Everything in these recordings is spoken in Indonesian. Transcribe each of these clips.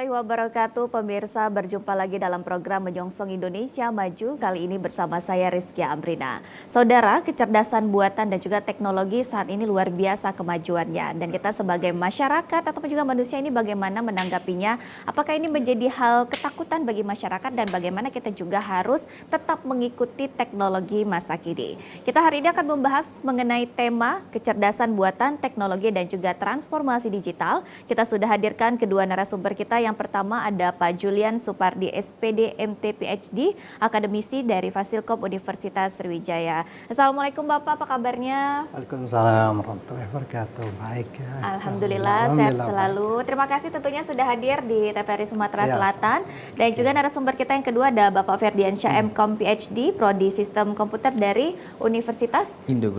warahmatullahi wabarakatuh. Pemirsa, berjumpa lagi dalam program Menyongsong Indonesia Maju. Kali ini bersama saya Rizky Amrina. Saudara, kecerdasan buatan dan juga teknologi saat ini luar biasa kemajuannya. Dan kita sebagai masyarakat ataupun juga manusia ini bagaimana menanggapinya? Apakah ini menjadi hal ketakutan bagi masyarakat dan bagaimana kita juga harus tetap mengikuti teknologi masa kini? Kita hari ini akan membahas mengenai tema kecerdasan buatan, teknologi dan juga transformasi digital. Kita sudah hadirkan kedua narasumber kita. Yang pertama ada Pak Julian Supardi, SPD, MT, PhD, akademisi dari Fasilkom Universitas Sriwijaya. Assalamualaikum Bapak, apa kabarnya? Waalaikumsalam warahmatullahi wabarakatuh. Baik ya. Alhamdulillah, sehat selalu. Terima kasih tentunya sudah hadir di TVRI Sumatera Selatan. Dan juga narasumber kita yang kedua ada Bapak Ferdiansyah MKom PhD, Prodi Sistem Komputer dari Universitas Indo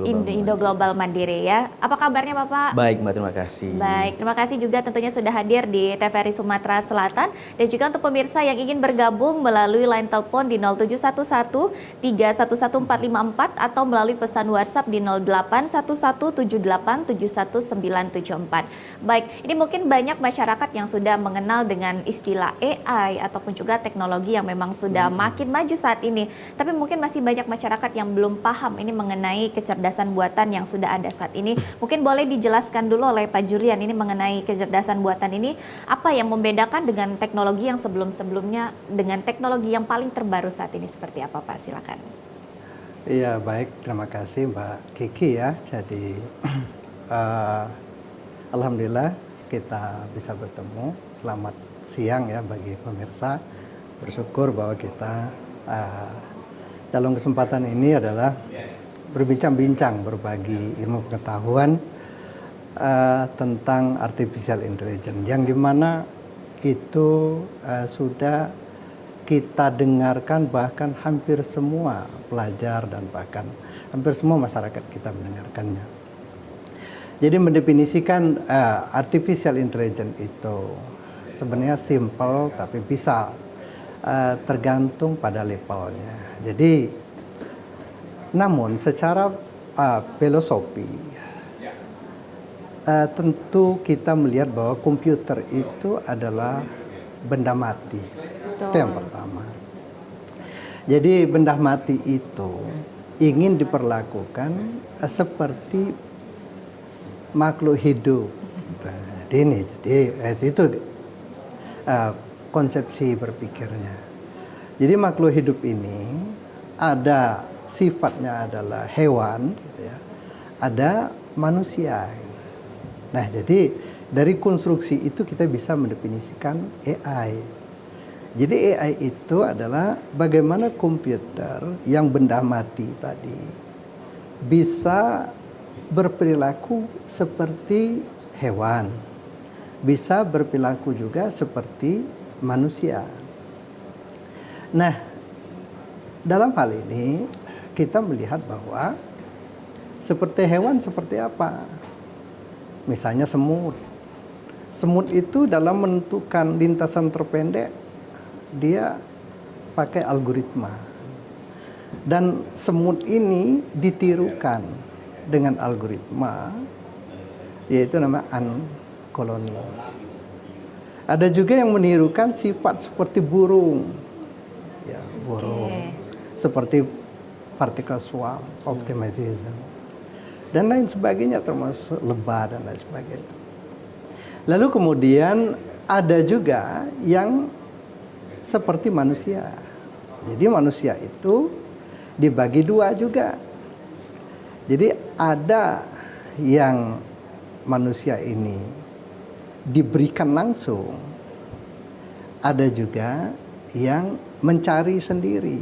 Global Mandiri ya. Apa kabarnya Bapak? Baik Mbak, terima kasih. Baik, terima kasih juga tentunya sudah hadir di TVRI Sumatera Selatan. Dan juga untuk pemirsa yang ingin bergabung melalui line telepon di 0711 311454 atau melalui pesan WhatsApp di 081178719974. Baik, ini mungkin banyak masyarakat yang sudah mengenal dengan istilah AI ataupun juga teknologi yang memang sudah makin maju saat ini. Tapi mungkin masih banyak masyarakat yang belum paham ini mengenai kecerdasan buatan yang sudah ada saat ini. Mungkin boleh dijelaskan dulu oleh Pak Julian ini mengenai kecerdasan buatan ini, apa yang membedakan dengan teknologi yang sebelum-sebelumnya dengan teknologi yang paling terbaru saat ini seperti apa Pak? Silakan. Iya, baik, terima kasih Mbak Kiki ya. Jadi alhamdulillah kita bisa bertemu. Selamat siang ya bagi pemirsa. Bersyukur bahwa kita dalam kesempatan ini adalah berbincang-bincang, berbagi ilmu pengetahuan tentang artificial intelligence yang dimana itu sudah kita dengarkan, bahkan hampir semua pelajar dan bahkan hampir semua masyarakat kita mendengarkannya. Jadi mendefinisikan artificial intelligence itu sebenarnya simple tapi bisa tergantung pada levelnya. Jadi namun secara filosofi tentu kita melihat bahwa komputer itu adalah benda mati. Betul. Itu yang pertama. Jadi benda mati itu ingin diperlakukan seperti makhluk hidup. Jadi itu konsepsi berpikirnya. Jadi makhluk hidup ini ada sifatnya adalah hewan, gitu ya. Ada manusia. Nah, jadi dari konstruksi itu kita bisa mendefinisikan AI. Jadi AI itu adalah bagaimana komputer yang benda mati tadi bisa berperilaku seperti hewan, bisa berperilaku juga seperti manusia. Nah, dalam hal ini kita melihat bahwa seperti hewan seperti apa? Misalnya semut. Semut itu dalam menentukan lintasan terpendek, dia pakai algoritma. Dan semut ini ditirukan dengan algoritma, yaitu nama uncolonial. Ada juga yang menirukan sifat seperti burung. Ya, burung. Seperti particle swarm optimization. Dan lain sebagainya, termasuk lebah dan lain sebagainya. Lalu kemudian ada juga yang seperti manusia. Jadi manusia itu dibagi dua juga. Jadi ada yang manusia ini diberikan langsung, ada juga yang mencari sendiri.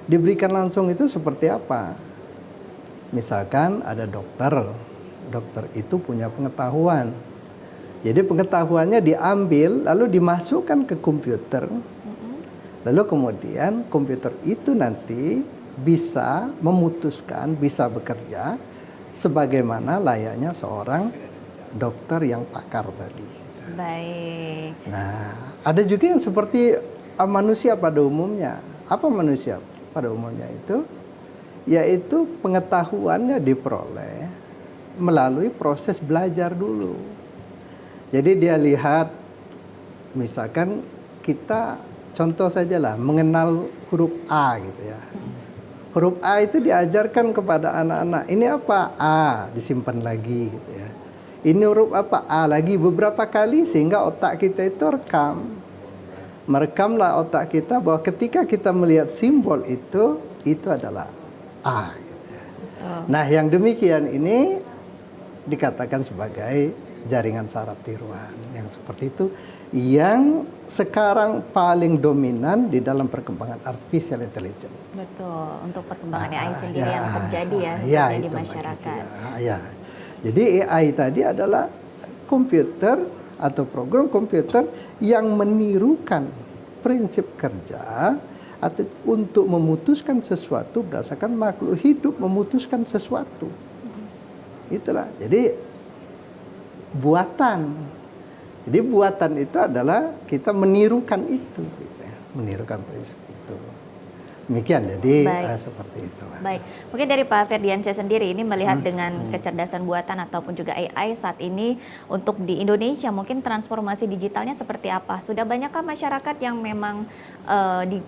Diberikan langsung itu seperti apa? Misalkan ada dokter itu punya pengetahuan. Jadi pengetahuannya diambil lalu dimasukkan ke komputer. Lalu kemudian komputer itu nanti bisa memutuskan, bisa bekerja sebagaimana layaknya seorang dokter yang pakar tadi. Baik. Nah, ada juga yang seperti manusia pada umumnya. Apa manusia pada umumnya itu? Yaitu pengetahuannya diperoleh melalui proses belajar dulu. Jadi dia lihat misalkan kita contoh sajalah mengenal huruf A gitu ya. Huruf A itu diajarkan kepada anak-anak. Ini apa? A, disimpan lagi gitu ya. Ini huruf apa? A lagi beberapa kali sehingga otak kita itu merekamlah otak kita bahwa ketika kita melihat simbol itu adalah A. Gitu ya. Nah, yang demikian ini dikatakan sebagai jaringan saraf tiruan yang seperti itu, yang sekarang paling dominan di dalam perkembangan artificial intelligence. Betul, untuk perkembangan AI sendiri yang terjadi di masyarakat. Jadi AI tadi adalah komputer atau program komputer yang menirukan prinsip kerja atau untuk memutuskan sesuatu berdasarkan makhluk hidup memutuskan sesuatu. Itulah. Jadi buatan. Jadi buatan itu adalah kita menirukan itu, gitu ya. Menirukan prinsip itu. Demikian, jadi seperti itu. Baik, mungkin dari Pak Ferdiansyah sendiri ini melihat dengan kecerdasan buatan ataupun juga AI saat ini untuk di Indonesia mungkin transformasi digitalnya seperti apa? Sudah banyakkah masyarakat yang memang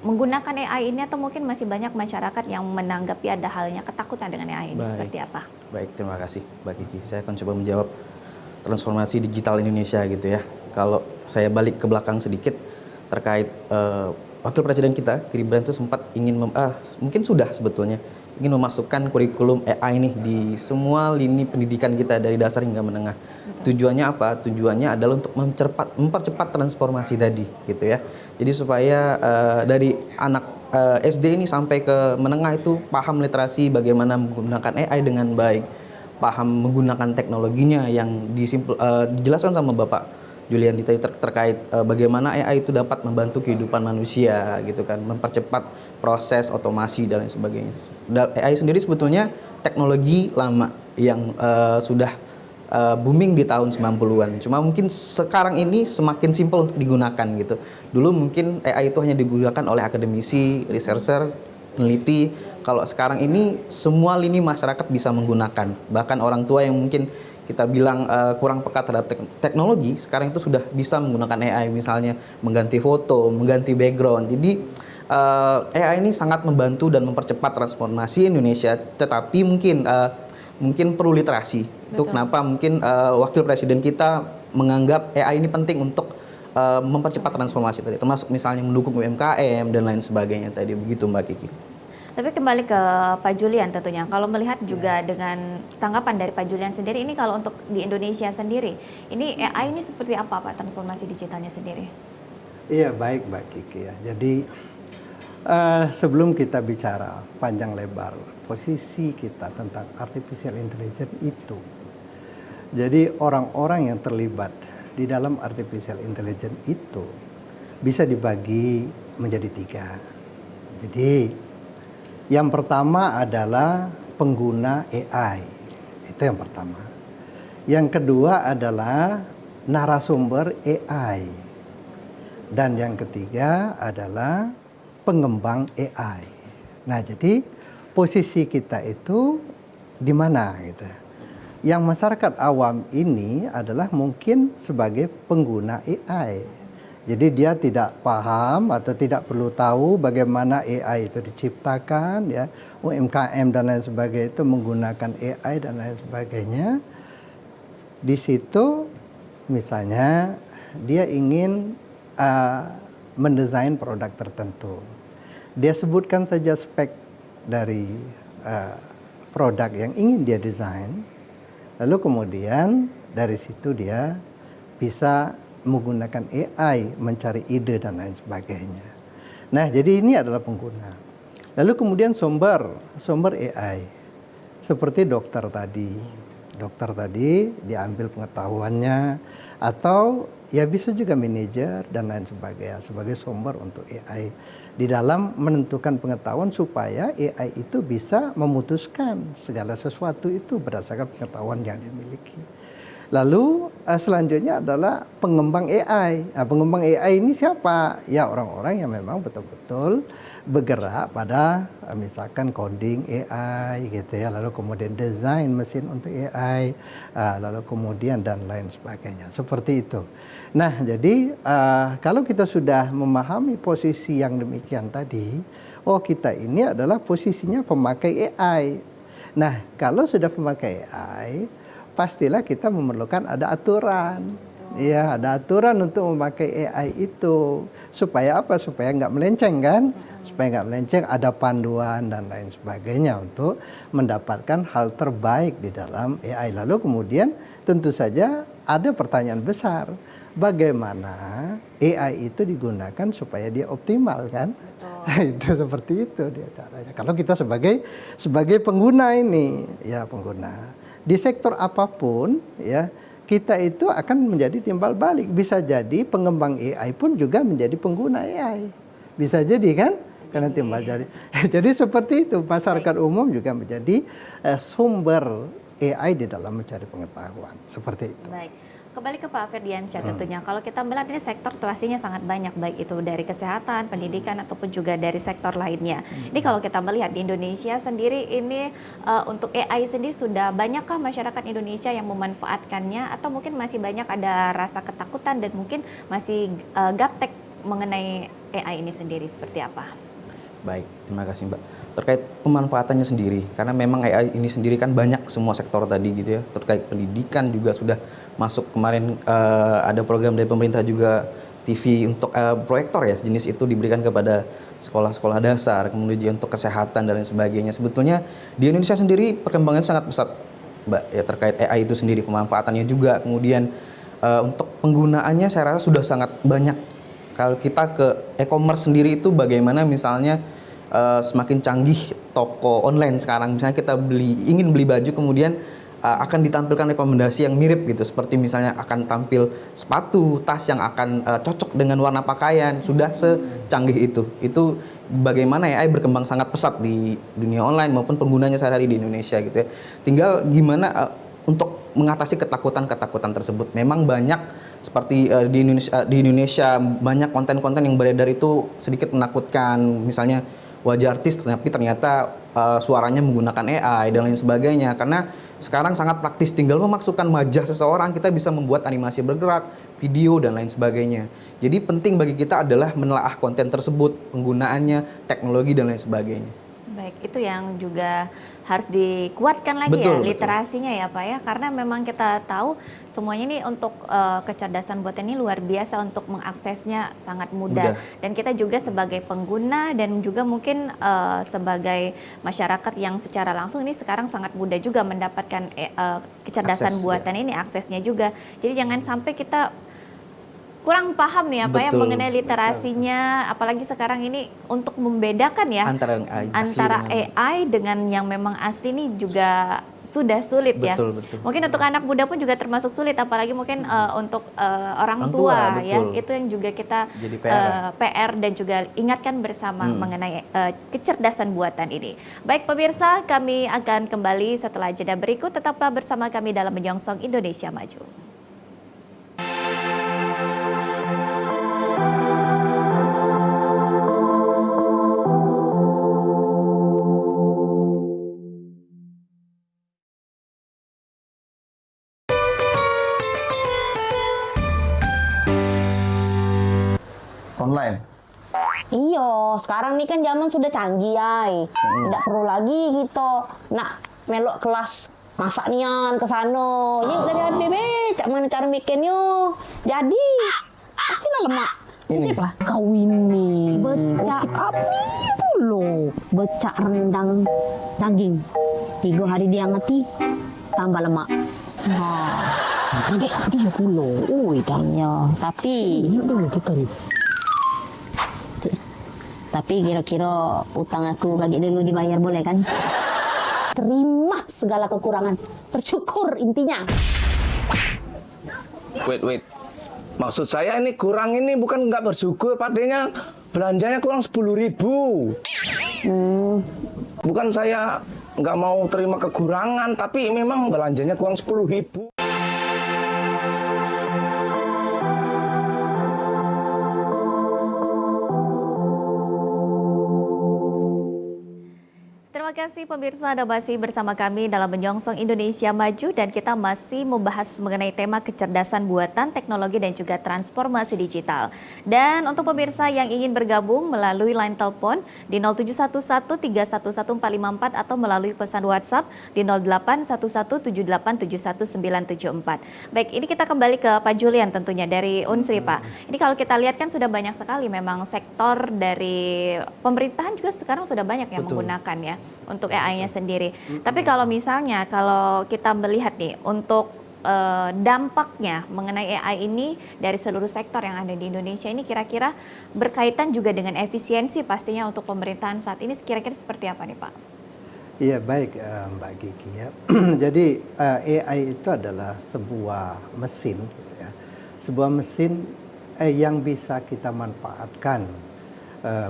menggunakan AI ini atau mungkin masih banyak masyarakat yang menanggapi ada halnya ketakutan dengan AI ini seperti apa? Baik, terima kasih Mbak Kiki. Saya akan coba menjawab transformasi digital Indonesia gitu ya. Kalau saya balik ke belakang sedikit terkait Wakil Presiden kita, Gibran itu sempat ingin mungkin sudah sebetulnya ingin memasukkan kurikulum AI ini di semua lini pendidikan kita dari dasar hingga menengah. Tujuannya apa? Tujuannya adalah untuk mempercepat transformasi tadi gitu ya. Jadi supaya dari anak SD ini sampai ke menengah itu paham literasi bagaimana menggunakan AI dengan baik, paham menggunakan teknologinya yang dijelaskan sama Bapak Julian tadi terkait bagaimana AI itu dapat membantu kehidupan manusia gitu kan, mempercepat proses otomasi dan lain sebagainya. AI sendiri sebetulnya teknologi lama yang sudah booming di tahun 90-an. Cuma mungkin sekarang ini semakin simpel untuk digunakan gitu. Dulu mungkin AI itu hanya digunakan oleh akademisi, researcher, peneliti. Kalau sekarang ini semua lini masyarakat bisa menggunakan. Bahkan orang tua yang mungkin kita bilang kurang peka terhadap teknologi, sekarang itu sudah bisa menggunakan AI, misalnya mengganti foto, mengganti background. Jadi AI ini sangat membantu dan mempercepat transformasi Indonesia, tetapi mungkin perlu literasi. Itu kenapa mungkin Wakil Presiden kita menganggap AI ini penting untuk mempercepat transformasi tadi, termasuk misalnya mendukung UMKM dan lain sebagainya tadi. Begitu Mbak Kiki. Tapi kembali ke Pak Julian tentunya, kalau melihat juga dengan tanggapan dari Pak Julian sendiri, ini kalau untuk di Indonesia sendiri, ini AI ini seperti apa Pak transformasi digitalnya sendiri? Iya, baik Mbak Kiki ya. Jadi sebelum kita bicara panjang lebar posisi kita tentang artificial intelligence itu, jadi orang-orang yang terlibat di dalam artificial intelligence itu bisa dibagi menjadi 3. Jadi yang pertama adalah pengguna AI, itu yang pertama. Yang kedua adalah narasumber AI. Dan yang ketiga adalah pengembang AI. Nah, jadi posisi kita itu di mana gitu. Yang masyarakat awam ini adalah mungkin sebagai pengguna AI. Jadi dia tidak paham atau tidak perlu tahu bagaimana AI itu diciptakan, ya, UMKM dan lain sebagainya itu menggunakan AI dan lain sebagainya. Di situ misalnya dia ingin mendesain produk tertentu. Dia sebutkan saja spek dari produk yang ingin dia desain. Lalu kemudian dari situ dia bisa menggunakan AI mencari ide dan lain sebagainya. Nah, jadi ini adalah pengguna. Lalu kemudian sumber AI seperti dokter tadi. Dokter tadi diambil pengetahuannya atau ya bisa juga manajer dan lain sebagainya sebagai sumber untuk AI di dalam menentukan pengetahuan supaya AI itu bisa memutuskan segala sesuatu itu berdasarkan pengetahuan yang dimiliki. Lalu selanjutnya adalah pengembang AI. Nah, pengembang AI ini siapa? Ya orang-orang yang memang betul-betul bergerak pada misalkan coding AI gitu ya, lalu kemudian desain mesin untuk AI, lalu kemudian dan lain sebagainya. Seperti itu. Nah, jadi kalau kita sudah memahami posisi yang demikian tadi, oh kita ini adalah posisinya pemakai AI. Nah, kalau sudah pemakai AI, pastilah kita memerlukan ada aturan. Ya, ada aturan untuk memakai AI itu. Supaya apa? Supaya nggak melenceng kan? Supaya nggak melenceng, ada panduan dan lain sebagainya untuk mendapatkan hal terbaik di dalam AI. Lalu kemudian tentu saja ada pertanyaan besar. Bagaimana AI itu digunakan supaya dia optimal kan? Itu seperti itu dia caranya. Kalau kita sebagai pengguna ini, ya pengguna. Di sektor apapun ya kita itu akan menjadi timbal balik. Bisa jadi pengembang AI pun juga menjadi pengguna AI. Bisa jadi kan? Karena timbal jadi. Jadi seperti itu, masyarakat umum juga menjadi sumber AI di dalam mencari pengetahuan. Seperti itu. Baik. Kembali ke Pak Ferdiansyah tentunya. Kalau kita melihat ini sektor pastinya sangat banyak, baik itu dari kesehatan, pendidikan, ataupun juga dari sektor lainnya. Ini kalau kita melihat di Indonesia sendiri ini untuk AI sendiri sudah banyakkah masyarakat Indonesia yang memanfaatkannya, atau mungkin masih banyak ada rasa ketakutan dan mungkin masih gaptek mengenai AI ini sendiri, seperti apa? Baik, terima kasih Mbak. Terkait pemanfaatannya sendiri, karena memang AI ini sendiri kan banyak semua sektor tadi gitu ya. Terkait pendidikan juga sudah masuk kemarin, ada program dari pemerintah juga TV untuk proyektor ya, sejenis itu diberikan kepada sekolah-sekolah dasar, kemudian untuk kesehatan dan lain sebagainya. Sebetulnya di Indonesia sendiri perkembangannya sangat pesat Mbak ya, terkait AI itu sendiri, pemanfaatannya juga, kemudian untuk penggunaannya saya rasa sudah sangat banyak. Kalau kita ke e-commerce sendiri itu bagaimana misalnya semakin canggih toko online sekarang, misalnya kita ingin beli baju, kemudian akan ditampilkan rekomendasi yang mirip gitu, seperti misalnya akan tampil sepatu, tas yang akan cocok dengan warna pakaian, sudah secanggih itu bagaimana AI berkembang sangat pesat di dunia online maupun penggunanya sehari-hari di Indonesia gitu ya. Tinggal gimana untuk mengatasi ketakutan-ketakutan tersebut. Memang banyak seperti di Indonesia banyak konten-konten yang beredar itu sedikit menakutkan, misalnya wajah artis tapi ternyata suaranya menggunakan AI dan lain sebagainya. Karena sekarang sangat praktis, tinggal memasukkan wajah seseorang, kita bisa membuat animasi bergerak, video dan lain sebagainya. Jadi penting bagi kita adalah menelaah konten tersebut, penggunaannya, teknologi dan lain sebagainya. Baik, itu yang juga harus dikuatkan lagi Betul, literasinya ya Pak ya, karena memang kita tahu semuanya ini untuk kecerdasan buatan ini luar biasa, untuk mengaksesnya sangat mudah. Dan kita juga sebagai pengguna dan juga mungkin sebagai masyarakat yang secara langsung ini sekarang sangat mudah juga mendapatkan kecerdasan buatan ini, aksesnya juga. Jadi jangan sampai kita kurang paham nih apa ya mengenai literasinya, apalagi sekarang ini untuk membedakan ya antara AI dengan yang memang asli ini juga sudah sulit ya. Betul. Mungkin untuk anak muda pun juga termasuk sulit, apalagi mungkin untuk orang tua ya. Itu yang juga kita jadi PR dan juga ingatkan bersama mengenai kecerdasan buatan ini. Baik pemirsa, kami akan kembali setelah jeda berikut. Tetaplah bersama kami dalam Menyongsong Indonesia Maju. Online. Iya, sekarang nih kan zaman sudah canggih ay. Tidak perlu lagi gitu nak melok kelas masak nian ke sana. Ini dari ABB, cak mana cara bikinnya. Jadi, pastilah lemak. Ini apa? Kau ini becak apa dulu? Becak rendang daging. 3 hari diangati, tambah lemak. Agak 30. Idangnya. Tapi kira-kira utang aku bagi dulu dibayar boleh kan? Terima segala kekurangan, bersyukur intinya. Wait. Maksud saya ini kurang ini bukan nggak bersyukur, padanya belanjanya kurang 10.000. Bukan saya nggak mau terima kekurangan, tapi memang belanjanya kurang 10.000. kasih pemirsa, Anda masih bersama kami dalam Menyongsong Indonesia Maju dan kita masih membahas mengenai tema kecerdasan buatan, teknologi dan juga transformasi digital. Dan untuk pemirsa yang ingin bergabung melalui line telepon di 0711311454 atau melalui pesan WhatsApp di 081178719974. Baik, ini kita kembali ke Pak Julian tentunya dari Unsri, Pak. Ini kalau kita lihat kan sudah banyak sekali memang sektor dari pemerintahan juga sekarang sudah banyak yang menggunakan ya untuk AI-nya sendiri. Tapi kalau misalnya kalau kita melihat nih untuk dampaknya mengenai AI ini dari seluruh sektor yang ada di Indonesia ini kira-kira berkaitan juga dengan efisiensi pastinya untuk pemerintahan saat ini kira-kira seperti apa nih Pak? Iya baik Mbak Kiki ya. Jadi AI itu adalah sebuah mesin, gitu ya. Sebuah mesin yang bisa kita manfaatkan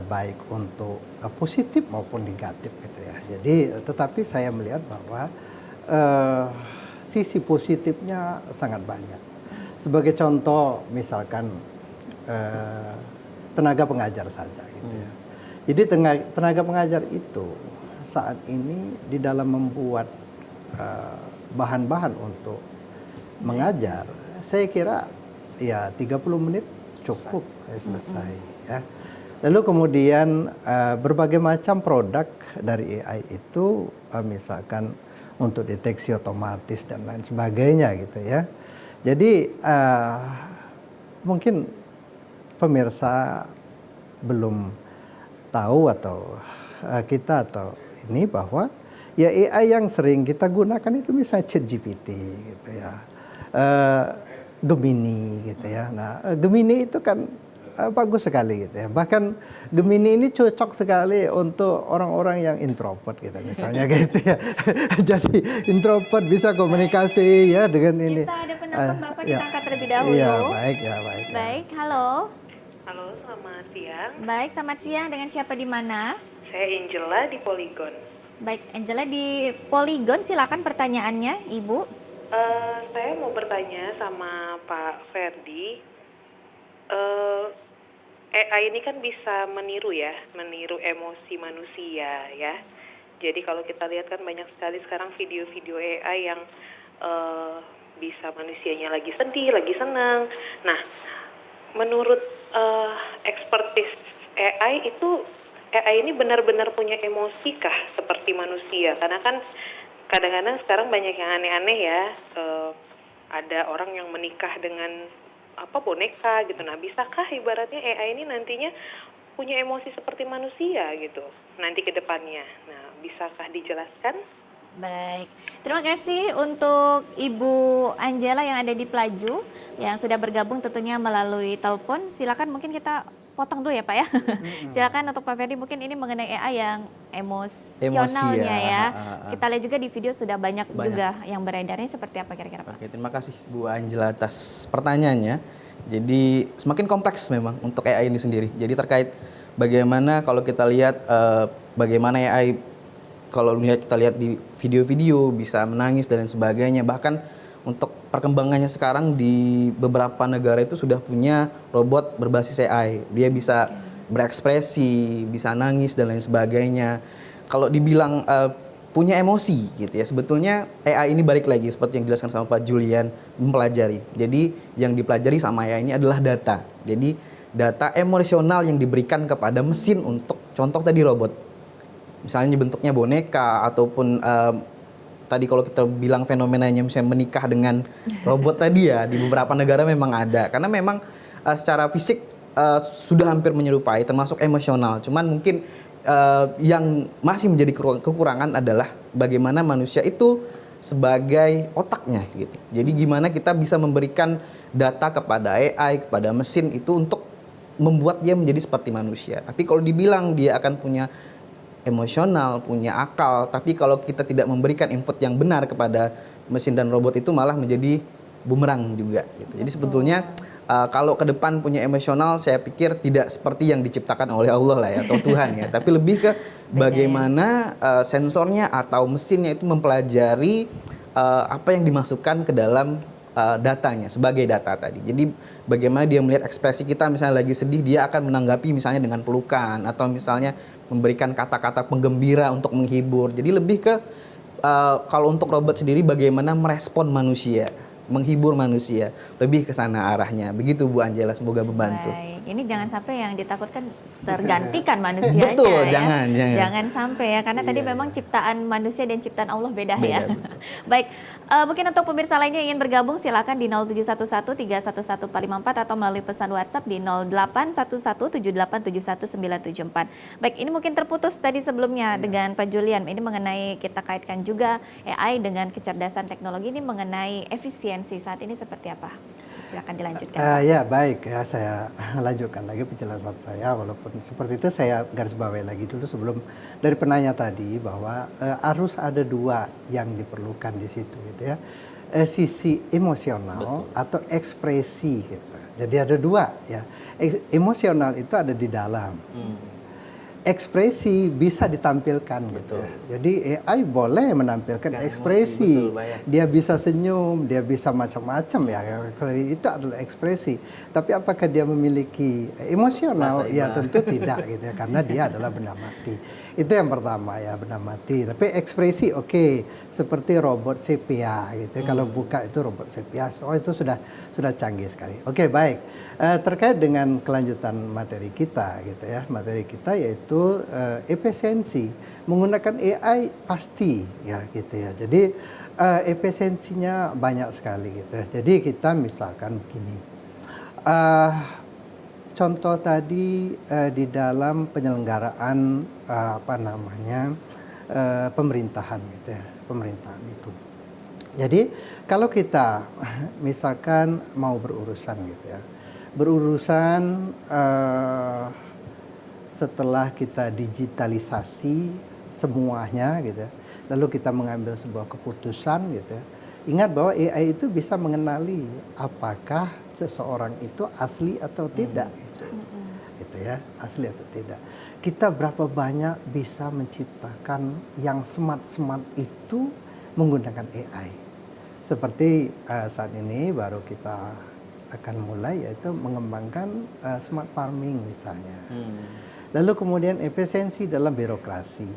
baik untuk positif maupun negatif gitu ya. Jadi tetapi saya melihat bahwa sisi positifnya sangat banyak. Sebagai contoh misalkan tenaga pengajar saja gitu ya. Jadi tenaga pengajar itu saat ini di dalam membuat bahan-bahan untuk mengajar, saya kira ya 30 menit cukup selesai ya. Lalu kemudian berbagai macam produk dari AI itu misalkan untuk deteksi otomatis dan lain sebagainya gitu ya. Jadi mungkin pemirsa belum tahu atau kita atau ini bahwa ya AI yang sering kita gunakan itu misalnya ChatGPT gitu ya. Gemini gitu ya. Nah, Gemini itu kan bagus sekali gitu ya. Bahkan Gemini ini cocok sekali untuk orang-orang yang introvert gitu misalnya gitu ya. Jadi introvert bisa komunikasi ya dengan ini. Kita ada penelpon Bapak ya, kita angkat terlebih dahulu. Iya, baik ya, baik. Baik, halo. Halo, selamat siang. Baik, selamat siang. Dengan siapa di mana? Saya Angela di Polygon. Baik, Angela di Polygon, silakan pertanyaannya, Ibu. Saya mau bertanya sama Pak Ferdi. AI ini kan bisa meniru emosi manusia ya. Jadi kalau kita lihat kan banyak sekali sekarang video-video AI yang bisa manusianya lagi sedih, lagi senang. Nah, menurut expertise AI ini benar-benar punya emosi kah seperti manusia? Karena kan kadang-kadang sekarang banyak yang aneh-aneh ya. Ada orang yang menikah dengan boneka gitu. Nah, bisakah ibaratnya AI ini nantinya punya emosi seperti manusia gitu nanti ke depannya? Nah, bisakah dijelaskan? Baik, terima kasih untuk Ibu Angela yang ada di Pelaju yang sudah bergabung tentunya melalui telepon. Silakan mungkin kita potong dulu ya Pak ya. Silakan untuk Pak Ferdi mungkin ini mengenai AI yang emosionalnya ya. Kita lihat juga di video sudah banyak juga yang beredarnya seperti apa kira-kira Pak? Oke, terima kasih Bu Angela atas pertanyaannya. Jadi semakin kompleks memang untuk AI ini sendiri. Jadi terkait bagaimana kalau kita lihat bagaimana AI kalau kita lihat di video-video bisa menangis dan lain sebagainya. Bahkan untuk perkembangannya sekarang di beberapa negara itu sudah punya robot berbasis AI. Dia bisa berekspresi, bisa nangis dan lain sebagainya. Kalau dibilang punya emosi gitu ya, sebetulnya AI ini balik lagi seperti yang dijelaskan sama Pak Julian, mempelajari. Jadi yang dipelajari sama AI ini adalah data. Jadi data emosional yang diberikan kepada mesin untuk contoh tadi robot. Misalnya bentuknya boneka ataupun tadi kalau kita bilang fenomenanya misalnya menikah dengan robot tadi ya, di beberapa negara memang ada. Karena memang secara fisik sudah hampir menyerupai, termasuk emosional. Cuman mungkin yang masih menjadi kekurangan adalah bagaimana manusia itu sebagai otaknya gitu. Jadi gimana kita bisa memberikan data kepada AI, kepada mesin itu untuk membuat dia menjadi seperti manusia. Tapi kalau dibilang dia akan punya emosional, punya akal, tapi kalau kita tidak memberikan input yang benar kepada mesin dan robot itu malah menjadi bumerang juga gitu. Jadi sebetulnya kalau ke depan punya emosional, saya pikir tidak seperti yang diciptakan oleh Allah lah ya, atau Tuhan ya, tapi lebih ke bagaimana sensornya atau mesinnya itu mempelajari apa yang dimasukkan ke dalam datanya sebagai data tadi. Jadi bagaimana dia melihat ekspresi kita misalnya lagi sedih, dia akan menanggapi misalnya dengan pelukan atau misalnya memberikan kata-kata penggembira untuk menghibur. Jadi lebih ke kalau untuk robot sendiri bagaimana merespon manusia, menghibur manusia, lebih ke sana arahnya. Begitu Bu Angela, semoga membantu. Baik, ini jangan sampai yang ditakutkan tergantikan manusianya. Betul, ya. jangan Sampai ya, karena tadi memang ciptaan manusia dan ciptaan Allah beda ya. Betul. Baik, mungkin untuk pemirsa lainnya yang ingin bergabung silakan di 0711311444 atau melalui pesan WhatsApp di 0811787194. Baik, ini mungkin terputus tadi sebelumnya dengan Pak Julian. Ini mengenai kita kaitkan juga AI dengan kecerdasan teknologi, ini mengenai efisiensi saat ini seperti apa? Silakan dilanjutkan. Ya baik ya, saya lanjutkan lagi penjelasan saya, walaupun seperti itu saya garis bawahi lagi dulu sebelum dari penanya tadi bahwa harus ada dua yang diperlukan di situ gitu ya, sisi emosional atau ekspresi gitu. Jadi ada dua ya, emosional itu ada di dalam. Ekspresi bisa ditampilkan gitu. Jadi AI boleh menampilkan ekspresi. Dia bisa senyum, dia bisa macam-macam ya. Itu adalah ekspresi. Tapi apakah dia memiliki emosional? Ya tentu tidak gitu ya, karena dia adalah benda mati. Itu yang pertama ya, benda mati. Tapi ekspresi oke, seperti robot sepia gitu. Kalau buka itu robot sepia, itu sudah canggih sekali. Oke, baik. Terkait dengan kelanjutan materi kita gitu ya, materi kita yaitu efisiensi menggunakan AI pasti ya gitu ya. Jadi efisiensinya banyak sekali gitu ya. Jadi kita misalkan begini, contoh tadi di dalam penyelenggaraan pemerintahan gitu ya, pemerintahan itu. Jadi kalau kita misalkan mau berurusan gitu ya, setelah kita digitalisasi semuanya gitu, lalu kita mengambil sebuah keputusan gitu, ingat bahwa AI itu bisa mengenali apakah seseorang itu asli atau tidak gitu ya, asli atau tidak. Kita berapa banyak bisa menciptakan yang smart itu menggunakan AI. Seperti saat ini baru kita akan mulai yaitu mengembangkan smart farming misalnya. Lalu kemudian efisiensi dalam birokrasi.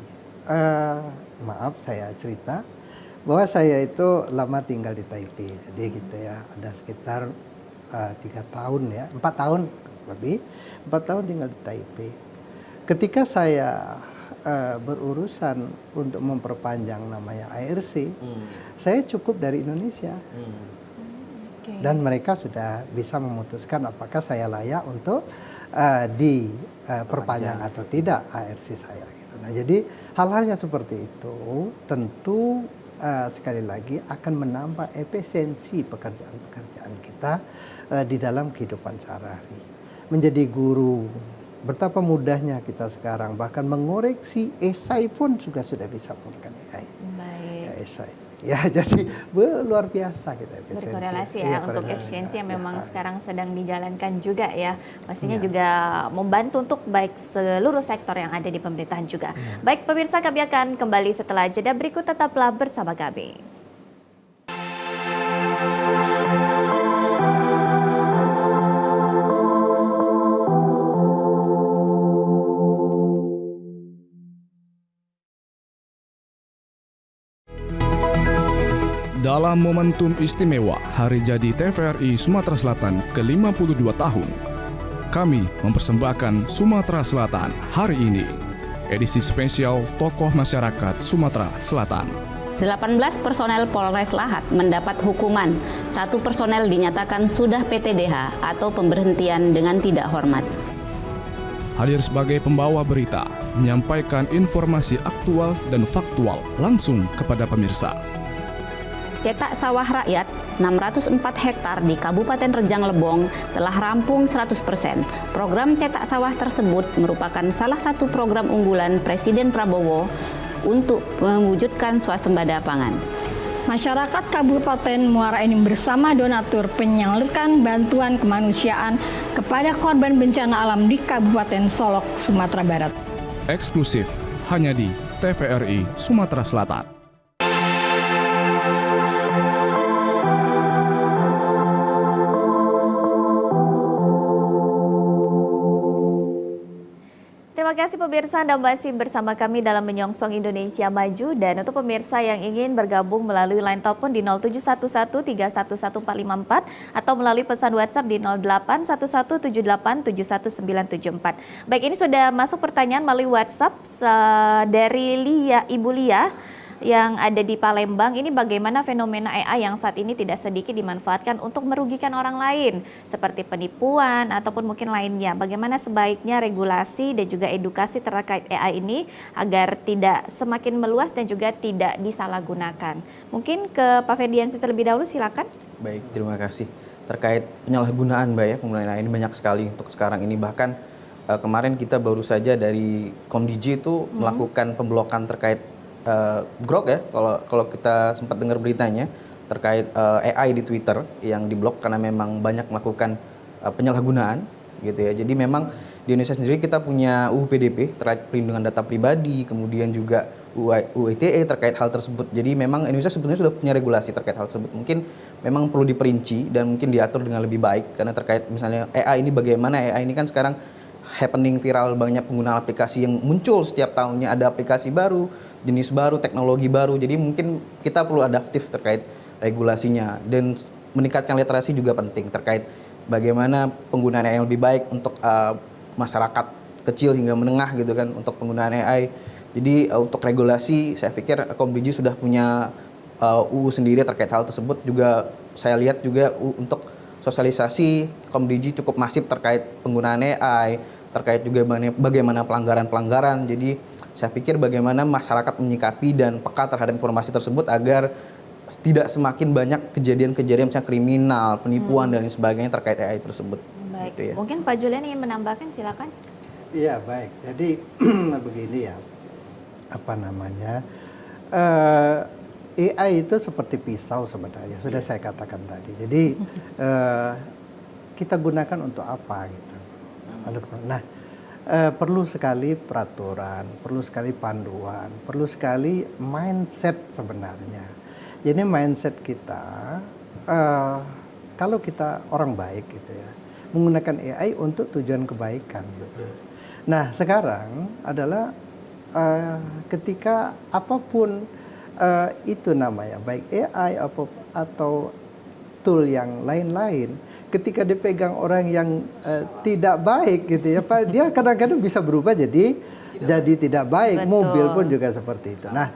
Maaf saya cerita bahwa saya itu lama tinggal di Taipei. Jadi gitu ya, ada sekitar 4 tahun lebih, 4 tahun tinggal di Taipei. Ketika saya berurusan untuk memperpanjang namanya ARC, saya cukup dari Indonesia. Dan mereka sudah bisa memutuskan apakah saya layak untuk diperpanjang atau tidak ARC saya. Gitu. Nah, jadi hal-hal yang seperti itu tentu sekali lagi akan menambah efisiensi pekerjaan-pekerjaan kita di dalam kehidupan sehari-hari. Menjadi guru, betapa mudahnya kita sekarang bahkan mengoreksi esai pun juga sudah bisa menggunakan AI. Baik. Ya, esai. Ya, jadi luar biasa kita efisiensi. Berkorelasi ya, untuk efisiensi yang memang sekarang sedang dijalankan juga ya. Pastinya juga membantu untuk baik seluruh sektor yang ada di pemerintahan juga. Baik pemirsa, kami akan kembali setelah jeda berikut, tetaplah bersama kami. Dalam momentum istimewa Hari Jadi TVRI Sumatera Selatan ke-52 tahun, kami mempersembahkan Sumatera Selatan hari ini, edisi spesial Tokoh Masyarakat Sumatera Selatan. 18 personel Polres Lahat mendapat hukuman, 1 personel dinyatakan sudah PTDH atau pemberhentian dengan tidak hormat. Hadir sebagai pembawa berita, menyampaikan informasi aktual dan faktual langsung kepada pemirsa. Cetak sawah rakyat 604 hektar di Kabupaten Rejang Lebong telah rampung 100%. Program cetak sawah tersebut merupakan salah satu program unggulan Presiden Prabowo untuk mewujudkan swasembada pangan. Masyarakat Kabupaten Muara Enim bersama donatur menyalurkan bantuan kemanusiaan kepada korban bencana alam di Kabupaten Solok, Sumatera Barat. Eksklusif hanya di TVRI Sumatera Selatan. kasih pemirsa, Anda masih bersama kami dalam Menyongsong Indonesia Maju. Dan untuk pemirsa yang ingin bergabung melalui line telepon di 0711311454 atau melalui pesan WhatsApp di 081178719774. Baik, ini sudah masuk pertanyaan melalui WhatsApp dari Ibu Lia yang ada di Palembang. Ini bagaimana fenomena AI yang saat ini tidak sedikit dimanfaatkan untuk merugikan orang lain, seperti penipuan ataupun mungkin lainnya. Bagaimana sebaiknya regulasi dan juga edukasi terkait AI ini agar tidak semakin meluas dan juga tidak disalahgunakan. Mungkin ke Pak Ferdiansyah terlebih dahulu, silakan. Baik, terima kasih. Terkait penyalahgunaan Mbak ya, penggunaan AI ini banyak sekali untuk sekarang ini. Bahkan kemarin kita baru saja dari Komdigi itu melakukan pemblokan terkait Grok ya, kalau kita sempat dengar beritanya terkait AI di Twitter yang diblok karena memang banyak melakukan penyalahgunaan gitu ya. Jadi memang di Indonesia sendiri kita punya UU PDP terkait perlindungan data pribadi, kemudian juga UU ITE terkait hal tersebut. Jadi memang Indonesia sebenarnya sudah punya regulasi terkait hal tersebut. Mungkin memang perlu diperinci dan mungkin diatur dengan lebih baik, karena terkait misalnya AI ini, bagaimana AI ini kan sekarang happening viral, banyak pengguna aplikasi yang muncul setiap tahunnya, ada aplikasi baru, jenis baru, teknologi baru. Jadi mungkin kita perlu adaptif terkait regulasinya, dan meningkatkan literasi juga penting terkait bagaimana penggunaan AI yang lebih baik untuk masyarakat kecil hingga menengah gitu kan untuk penggunaan AI. Jadi untuk regulasi saya pikir Komdigi sudah punya UU sendiri terkait hal tersebut. Juga saya lihat juga untuk sosialisasi Komdigi cukup masif terkait penggunaan AI, terkait juga bagaimana pelanggaran-pelanggaran. Jadi saya pikir bagaimana masyarakat menyikapi dan peka terhadap informasi tersebut agar tidak semakin banyak kejadian-kejadian misalnya kriminal, penipuan dan lain sebagainya terkait AI tersebut. Baik, gitu ya. Mungkin Pak Julian ingin menambahkan, silakan. Iya, baik. Jadi begini ya, apa namanya, AI itu seperti pisau sebenarnya, sudah saya katakan tadi. Jadi kita gunakan untuk apa gitu. Nah, perlu sekali peraturan, perlu sekali panduan, perlu sekali mindset sebenarnya. Jadi mindset kita, kalau kita orang baik gitu ya, menggunakan AI untuk tujuan kebaikan gitu. Nah, sekarang adalah ketika apapun itu namanya, baik AI atau tool yang lain-lain, ketika dipegang orang yang tidak baik gitu ya, Pak, dia kadang-kadang bisa berubah jadi tidak baik. Betul. Mobil pun juga seperti itu. Nah,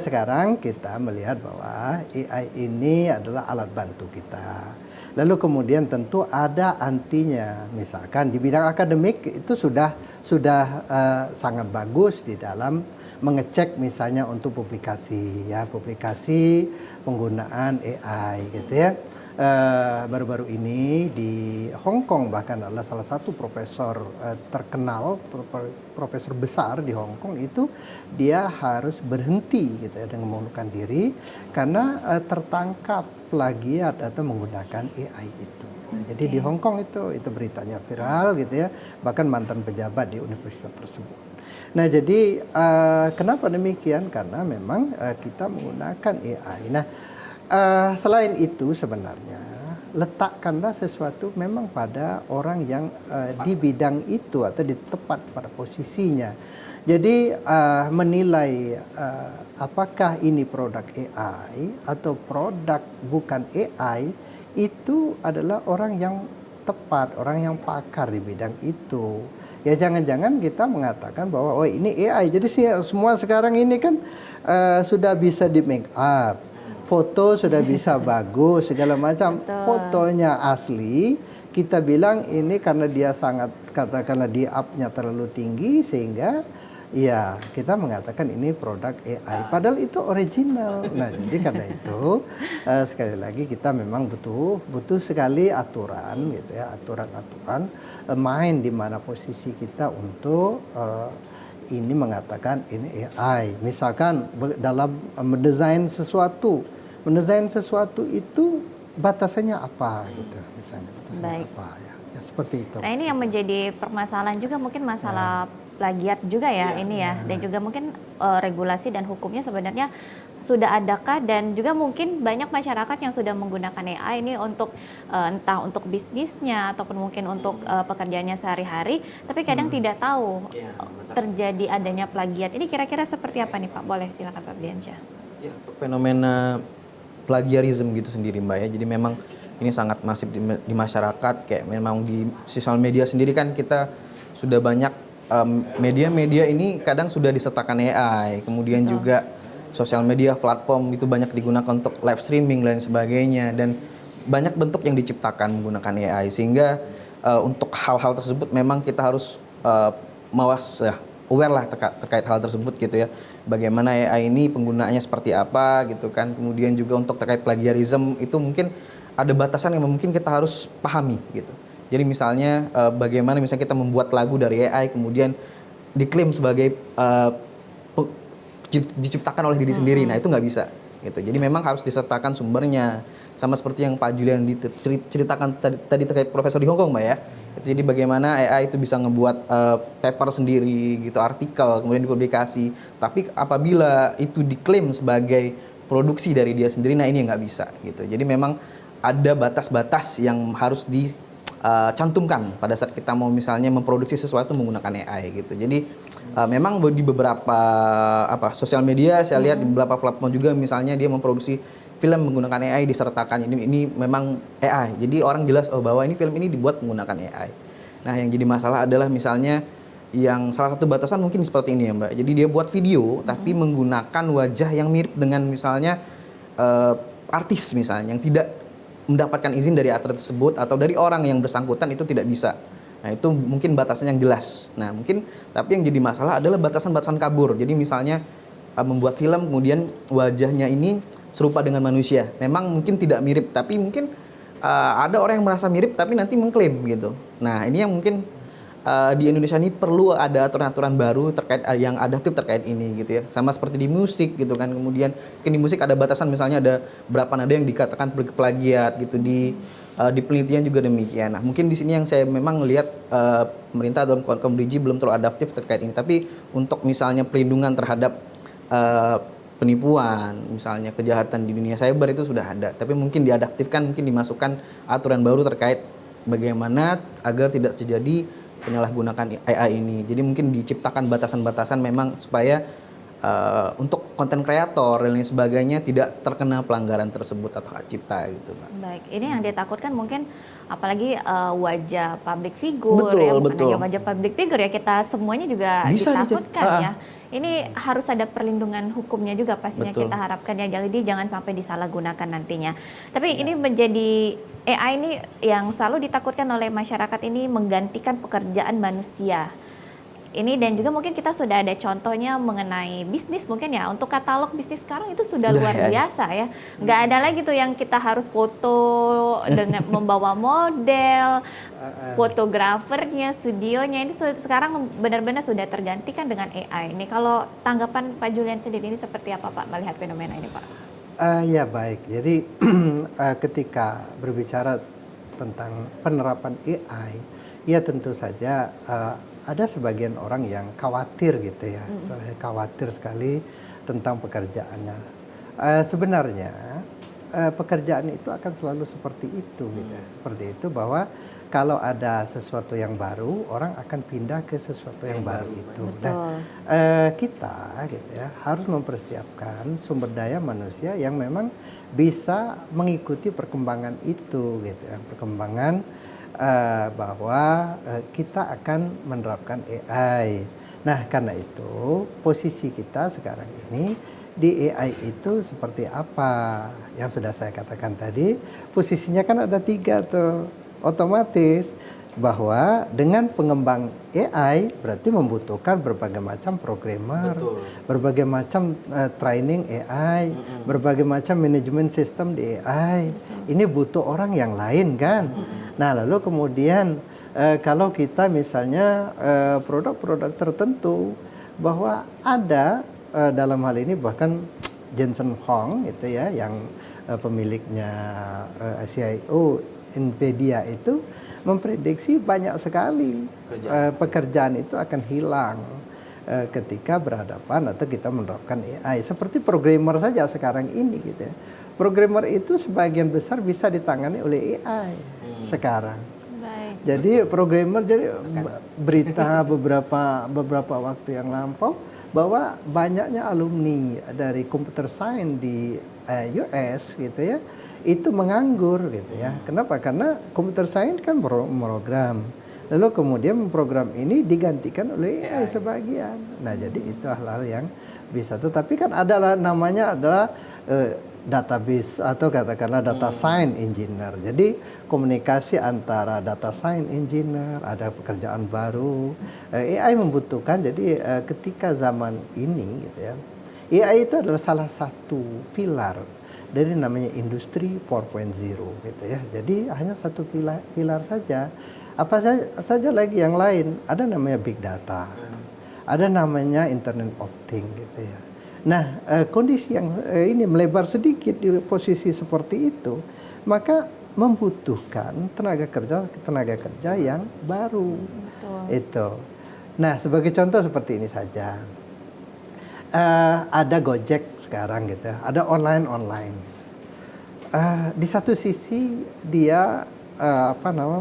sekarang kita melihat bahwa AI ini adalah alat bantu kita. Lalu kemudian tentu ada antinya. Misalkan di bidang akademik itu sudah sangat bagus di dalam mengecek misalnya untuk publikasi penggunaan AI gitu ya. Baru-baru ini di Hong Kong bahkan adalah salah satu profesor terkenal, profesor besar di Hong Kong itu dia harus berhenti gitu ya dengan mengundurkan diri karena tertangkap plagiat atau menggunakan AI itu. Nah, jadi di Hong Kong itu beritanya viral gitu ya, bahkan mantan pejabat di universitas tersebut. Nah, jadi kenapa demikian? Karena memang kita menggunakan AI. Nah, selain itu sebenarnya letakkanlah sesuatu memang pada orang yang di bidang itu atau di tepat pada posisinya. Jadi menilai apakah ini produk AI atau produk bukan AI itu adalah orang yang tepat, orang yang pakar di bidang itu. Ya jangan-jangan kita mengatakan bahwa oh ini AI, jadi semua sekarang ini kan sudah bisa di make up, foto sudah bisa bagus segala macam. Betul. Fotonya asli, kita bilang ini karena dia sangat katakanlah di up-nya terlalu tinggi sehingga ya kita mengatakan ini produk AI. Padahal itu original. Nah jadi karena itu sekali lagi kita memang butuh sekali aturan gitu ya, aturan main di mana posisi kita untuk ini mengatakan ini AI. Misalkan dalam mendesain sesuatu itu batasannya apa gitu misalnya, batasannya apa ya seperti itu. Nah ini yang menjadi permasalahan juga mungkin masalah plagiat juga ya ini ya, dan juga mungkin regulasi dan hukumnya sebenarnya sudah adakah, dan juga mungkin banyak masyarakat yang sudah menggunakan AI ini untuk entah untuk bisnisnya ataupun mungkin untuk pekerjaannya sehari-hari, tapi kadang tidak tahu terjadi adanya plagiat. Ini kira-kira seperti apa nih Pak? Boleh silakan Pak Briansyah. Ya, untuk fenomena plagiarism gitu sendiri Mbak ya. Jadi memang ini sangat masif di masyarakat, kayak memang di sosial media sendiri kan kita sudah banyak media-media ini kadang sudah disertakan AI, kemudian juga sosial media platform itu banyak digunakan untuk live streaming dan sebagainya, dan banyak bentuk yang diciptakan menggunakan AI, sehingga untuk hal-hal tersebut memang kita harus aware lah terkait hal tersebut gitu ya. Bagaimana AI ini penggunaannya seperti apa gitu kan. Kemudian juga untuk terkait plagiarism itu mungkin ada batasan yang mungkin kita harus pahami gitu. Jadi misalnya bagaimana misalnya kita membuat lagu dari AI kemudian diklaim sebagai diciptakan oleh diri sendiri. Nah, itu nggak bisa gitu. Jadi memang harus disertakan sumbernya. Sama seperti yang Pak Julian ceritakan tadi terkait profesor di Hong Kong, Mbak ya. Jadi bagaimana AI itu bisa ngebuat paper sendiri gitu, artikel, kemudian dipublikasi. Tapi apabila itu diklaim sebagai produksi dari dia sendiri, nah ini nggak bisa gitu. Jadi memang ada batas-batas yang harus dicantumkan pada saat kita mau misalnya memproduksi sesuatu menggunakan AI gitu. Jadi memang di beberapa sosial media saya lihat di beberapa platform juga misalnya dia memproduksi film menggunakan AI disertakan ini memang AI. Jadi orang jelas bahwa ini film ini dibuat menggunakan AI. Nah, yang jadi masalah adalah misalnya yang salah satu batasan mungkin seperti ini ya, Mbak. Jadi dia buat video tapi menggunakan wajah yang mirip dengan misalnya artis misalnya yang tidak mendapatkan izin dari artis tersebut atau dari orang yang bersangkutan, itu tidak bisa. Nah, itu mungkin batasan yang jelas. Nah, mungkin tapi yang jadi masalah adalah batasan-batasan kabur. Jadi misalnya membuat film kemudian wajahnya ini serupa dengan manusia. Memang mungkin tidak mirip, tapi mungkin ada orang yang merasa mirip tapi nanti mengklaim gitu. Nah, ini yang mungkin di Indonesia ini perlu ada aturan-aturan baru terkait yang adaptif terkait ini gitu ya. Sama seperti di musik gitu kan. Kemudian mungkin di musik ada batasan, misalnya ada berapa nada yang dikatakan plagiat gitu. Di penelitian juga demikian. Nah, mungkin di sini yang saya memang melihat pemerintah dalam Komdigi belum terlalu adaptif terkait ini. Tapi untuk misalnya perlindungan terhadap penipuan, misalnya kejahatan di dunia cyber itu sudah ada. Tapi mungkin diadaptifkan, mungkin dimasukkan aturan baru terkait bagaimana agar tidak terjadi penyalahgunaan AI ini. Jadi mungkin diciptakan batasan-batasan memang supaya untuk konten kreator dan lain sebagainya tidak terkena pelanggaran tersebut atau hak cipta gitu, Pak. Baik, ini yang ditakutkan mungkin apalagi wajah public figure, betul, ya, bukan betul. hanya wajah public figure ya, kita semuanya juga Bisa ditakutkan ya. Ini harus ada perlindungan hukumnya juga pastinya. Betul. Kita harapkan ya, jadi jangan sampai disalahgunakan nantinya. Tapi ini menjadi AI ini yang selalu ditakutkan oleh masyarakat ini menggantikan pekerjaan manusia. Ini dan juga mungkin kita sudah ada contohnya mengenai bisnis mungkin ya. Untuk katalog bisnis sekarang itu sudah luar biasa ya. Nggak ada lagi tuh yang kita harus foto dengan membawa model, fotografernya, studionya. Ini sekarang benar-benar sudah tergantikan dengan AI. Ini kalau tanggapan Pak Julian sendiri ini seperti apa Pak melihat fenomena ini Pak? Ya baik, jadi ketika berbicara tentang penerapan AI, ya tentu saja ada sebagian orang yang khawatir gitu ya, khawatir sekali tentang pekerjaannya. Sebenarnya pekerjaan itu akan selalu seperti itu, gitu ya. Seperti itu bahwa kalau ada sesuatu yang baru, orang akan pindah ke sesuatu yang baru itu. Nah, kita gitu ya harus mempersiapkan sumber daya manusia yang memang bisa mengikuti perkembangan itu, gitu ya. Perkembangan bahwa kita akan menerapkan AI. Nah, karena itu posisi kita sekarang ini di AI itu seperti apa? Yang sudah saya katakan tadi, posisinya kan ada 3 tuh. Otomatis bahwa dengan pengembang AI berarti membutuhkan berbagai macam programmer, berbagai macam training AI, berbagai macam manajemen sistem di AI. Ini butuh orang yang lain kan. Nah, lalu kemudian kalau kita misalnya produk-produk tertentu bahwa ada dalam hal ini bahkan Jensen Huang itu ya yang pemiliknya CIO Nvidia itu memprediksi banyak sekali pekerjaan itu akan hilang ketika berhadapan atau kita menerapkan AI. Seperti programmer saja sekarang ini gitu ya. Programmer itu sebagian besar bisa ditangani oleh AI sekarang. Baik. Jadi programmer, jadi berita beberapa waktu yang lampau bahwa banyaknya alumni dari computer science di US gitu ya, itu menganggur gitu ya. Kenapa? Karena computer science kan program. Lalu kemudian program ini digantikan oleh AI sebagian. Nah, jadi itu hal-hal yang bisa. Tetapi kan adalah namanya adalah database atau katakanlah data science engineer. Jadi komunikasi antara data science engineer, ada pekerjaan baru. AI membutuhkan, jadi ketika zaman ini gitu ya, AI itu adalah salah satu pilar dari namanya industri 4.0 gitu ya. Jadi hanya satu pilar saja. Apa saja lagi yang lain? Ada namanya big data. Ada namanya internet of things gitu ya. Nah, kondisi yang ini melebar sedikit di posisi seperti itu, maka membutuhkan tenaga kerja yang baru. Betul. Itu. Nah, sebagai contoh seperti ini saja. Ada Gojek sekarang gitu, ada online. Di satu sisi dia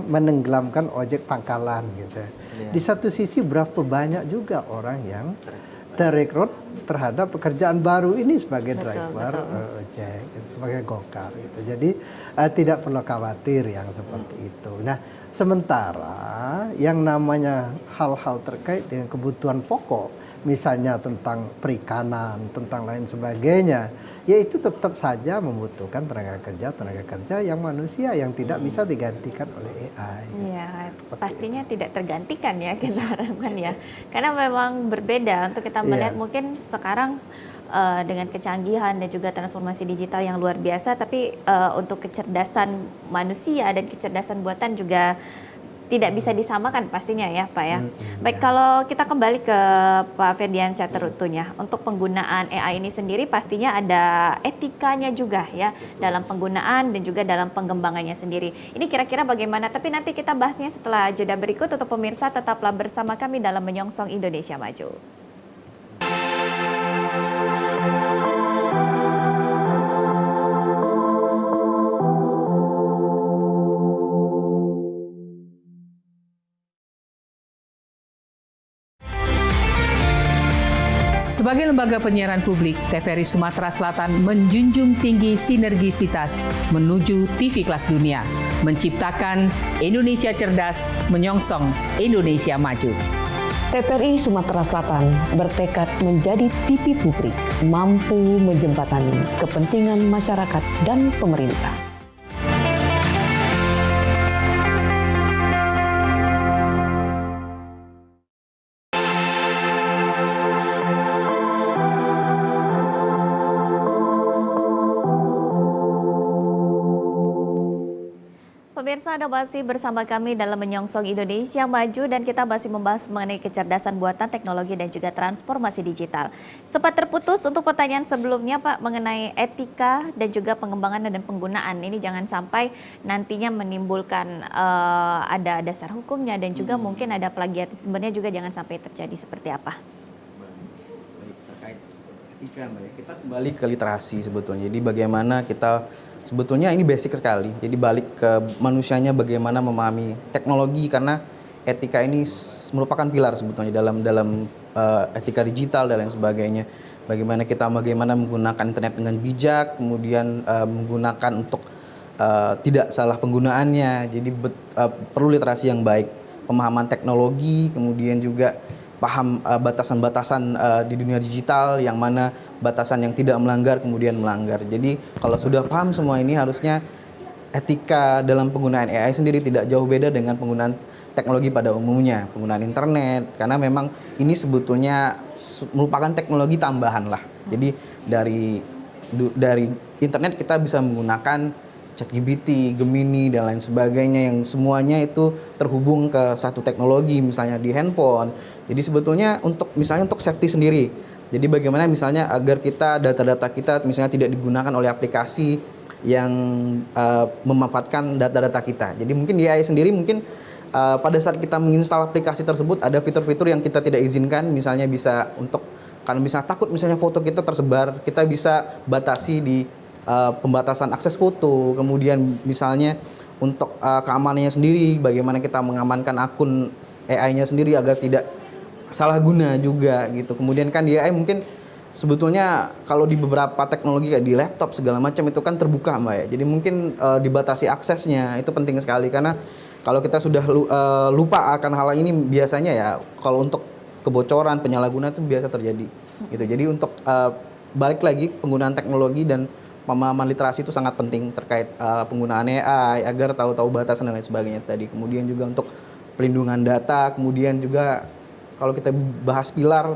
menenggelamkan ojek pangkalan gitu. Di satu sisi berapa banyak juga orang yang terrekrut terhadap pekerjaan baru ini sebagai driver ojek, sebagai gokar gitu. Jadi tidak perlu khawatir yang seperti itu. Nah, sementara yang namanya hal-hal terkait dengan kebutuhan pokok, misalnya tentang perikanan, tentang lain sebagainya, yaitu tetap saja membutuhkan tenaga kerja yang manusia yang tidak bisa digantikan oleh AI. Iya, pastinya tidak tergantikan ya kita harapkan ya. Karena memang berbeda untuk kita melihat mungkin sekarang dengan kecanggihan dan juga transformasi digital yang luar biasa, tapi untuk kecerdasan manusia dan kecerdasan buatan juga tidak bisa disamakan pastinya ya Pak ya. Baik, kalau kita kembali ke Pak Ferdiansyah terutuhnya, untuk penggunaan AI ini sendiri pastinya ada etikanya juga ya dalam penggunaan dan juga dalam pengembangannya sendiri. Ini kira-kira bagaimana? Tapi nanti kita bahasnya setelah jeda berikut. Untuk pemirsa tetaplah bersama kami dalam Menyongsong Indonesia Maju. Sebagai lembaga penyiaran publik, TVRI Sumatera Selatan menjunjung tinggi sinergisitas menuju TV kelas dunia, menciptakan Indonesia cerdas, menyongsong Indonesia maju. TVRI Sumatera Selatan bertekad menjadi TV publik, mampu menjembatani kepentingan masyarakat dan pemerintah. Pemirsa, Anda masih bersama kami dalam Menyongsong Indonesia Maju dan kita masih membahas mengenai kecerdasan buatan, teknologi dan juga transformasi digital. Sempat terputus untuk pertanyaan sebelumnya Pak mengenai etika dan juga pengembangan dan penggunaan. Ini jangan sampai nantinya menimbulkan ada dasar hukumnya dan juga mungkin ada plagiarismenya juga jangan sampai terjadi seperti apa. Terkait etika, kita kembali ke literasi sebetulnya. Jadi bagaimana kita sebetulnya ini basic sekali. Jadi balik ke manusianya bagaimana memahami teknologi, karena etika ini merupakan pilar sebetulnya dalam etika digital dan lain sebagainya. Bagaimana menggunakan internet dengan bijak, kemudian menggunakan untuk tidak salah penggunaannya. Jadi perlu literasi yang baik, pemahaman teknologi, kemudian juga paham batasan-batasan di dunia digital, yang mana batasan yang tidak melanggar kemudian melanggar. Jadi kalau sudah paham semua ini, harusnya etika dalam penggunaan AI sendiri tidak jauh beda dengan penggunaan teknologi pada umumnya, penggunaan internet, karena memang ini sebetulnya merupakan teknologi tambahan lah. Jadi dari internet kita bisa menggunakan ChatGPT, Gemini, dan lain sebagainya yang semuanya itu terhubung ke satu teknologi, misalnya di handphone. Jadi sebetulnya untuk safety sendiri. Jadi bagaimana misalnya agar data-data kita misalnya tidak digunakan oleh aplikasi yang memanfaatkan data-data kita. Jadi mungkin di AI sendiri mungkin pada saat kita menginstal aplikasi tersebut ada fitur-fitur yang kita tidak izinkan, misalnya bisa untuk karena misalnya takut misalnya foto kita tersebar, kita bisa batasi di pembatasan akses foto. Kemudian misalnya untuk keamanannya sendiri, bagaimana kita mengamankan akun AI-nya sendiri agar tidak salah guna juga gitu. Kemudian kan di AI mungkin sebetulnya kalau di beberapa teknologi kayak di laptop segala macam itu kan terbuka Mbak ya. Jadi mungkin dibatasi aksesnya itu penting sekali, karena kalau kita sudah lupa akan hal ini biasanya ya kalau untuk kebocoran, penyalahgunaan itu biasa terjadi gitu. Jadi untuk balik lagi penggunaan teknologi dan pemahaman literasi itu sangat penting terkait penggunaan AI agar tahu-tahu batasan dan lain sebagainya tadi. Kemudian juga untuk pelindungan data, kemudian juga kalau kita bahas pilar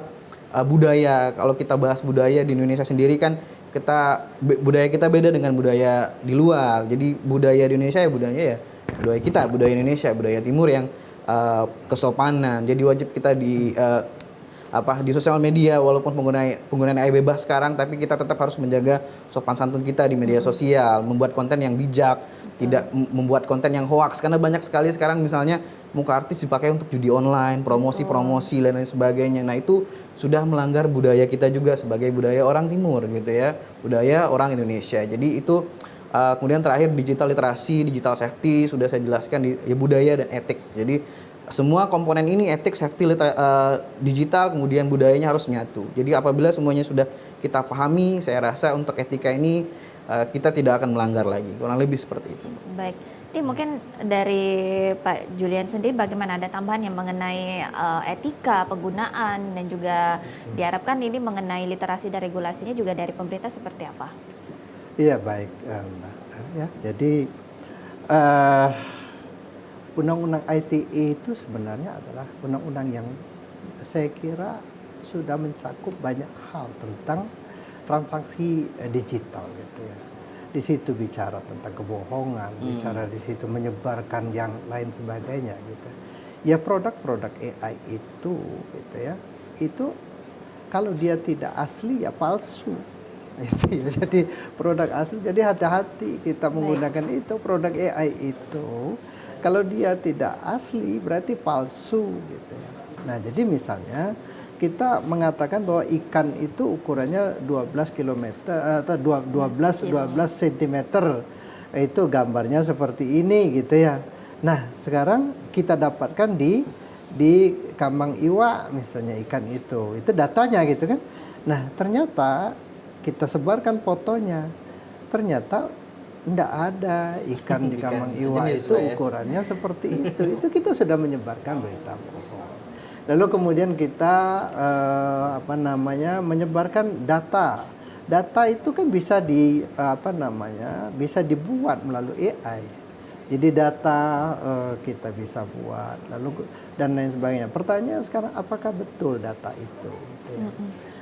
budaya, kalau kita bahas budaya di Indonesia sendiri kan budaya kita beda dengan budaya di luar. Jadi budaya di Indonesia ya budaya kita, budaya Indonesia, budaya Timur yang kesopanan. Jadi wajib kita di sosial media walaupun penggunaan AI bebas sekarang, tapi kita tetap harus menjaga sopan santun kita di media sosial, membuat konten yang bijak, tidak membuat konten yang hoax, karena banyak sekali sekarang misalnya muka artis dipakai untuk judi online, promosi dan lain sebagainya. Nah, itu sudah melanggar budaya kita juga sebagai budaya orang Timur gitu ya, budaya orang Indonesia. Jadi itu kemudian terakhir digital literasi, digital safety sudah saya jelaskan ya, budaya dan etik. Jadi semua komponen ini etik, safety, digital, kemudian budayanya harus menyatu. Jadi apabila semuanya sudah kita pahami, saya rasa untuk etika ini kita tidak akan melanggar lagi. Kurang lebih seperti itu. Baik. Jadi mungkin dari Pak Julian sendiri bagaimana, ada tambahan yang mengenai etika penggunaan dan juga diharapkan ini mengenai literasi dan regulasinya juga dari pemerintah seperti apa? Iya baik Mbak. Ya, jadi Undang-Undang ITE itu sebenarnya adalah undang-undang yang saya kira sudah mencakup banyak hal tentang transaksi digital gitu ya. Di situ bicara tentang kebohongan, bicara di situ menyebarkan yang lain sebagainya gitu. Ya produk-produk AI itu gitu ya, itu kalau dia tidak asli ya palsu. Jadi produk asli, jadi hati-hati kita menggunakan itu produk AI itu. Kalau dia tidak asli berarti palsu gitu ya. Nah, jadi misalnya kita mengatakan bahwa ikan itu ukurannya 12 km atau 12 cm. Itu gambarnya seperti ini gitu ya. Nah, sekarang kita dapatkan di kambang iwa misalnya ikan itu datanya gitu kan. Nah, ternyata kita sebarkan fotonya. Ternyata tidak ada ikan di kambang iwa itu ukurannya seperti itu. Itu kita sudah menyebarkan berita bohong. Lalu kemudian kita menyebarkan data. Data itu kan bisa bisa dibuat melalui AI. Jadi data kita bisa buat lalu dan lain sebagainya. Pertanyaan sekarang apakah betul data itu? Gitu ya.